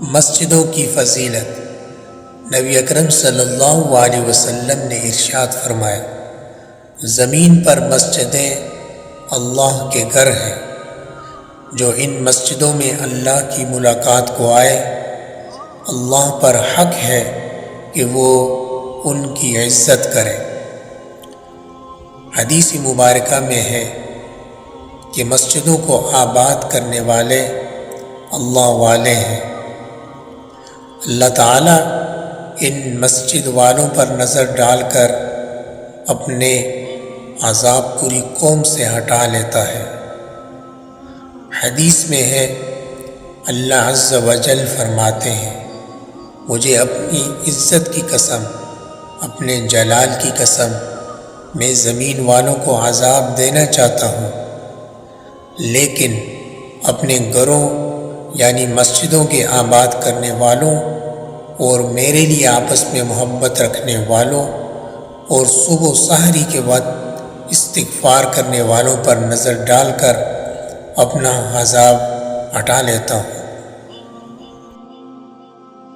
مسجدوں کی فضیلت۔ نبی اکرم صلی اللہ علیہ وسلم نے ارشاد فرمایا، زمین پر مسجدیں اللہ کے گھر ہیں۔ جو ان مسجدوں میں اللہ کی ملاقات کو آئے، اللہ پر حق ہے کہ وہ ان کی عزت کرے۔ حدیث مبارکہ میں ہے کہ مسجدوں کو آباد کرنے والے اللہ والے ہیں۔ اللہ تعالیٰ ان مسجد والوں پر نظر ڈال کر اپنے عذاب پوری قوم سے ہٹا لیتا ہے۔ حدیث میں ہے، اللہ عز و جل فرماتے ہیں، مجھے اپنی عزت کی قسم، اپنے جلال کی قسم، میں زمین والوں کو عذاب دینا چاہتا ہوں، لیکن اپنے گھروں یعنی مسجدوں کے آباد کرنے والوں اور میرے لیے آپس میں محبت رکھنے والوں اور صبح و سحری کے وقت استغفار کرنے والوں پر نظر ڈال کر اپنا عذاب ہٹا لیتا ہوں۔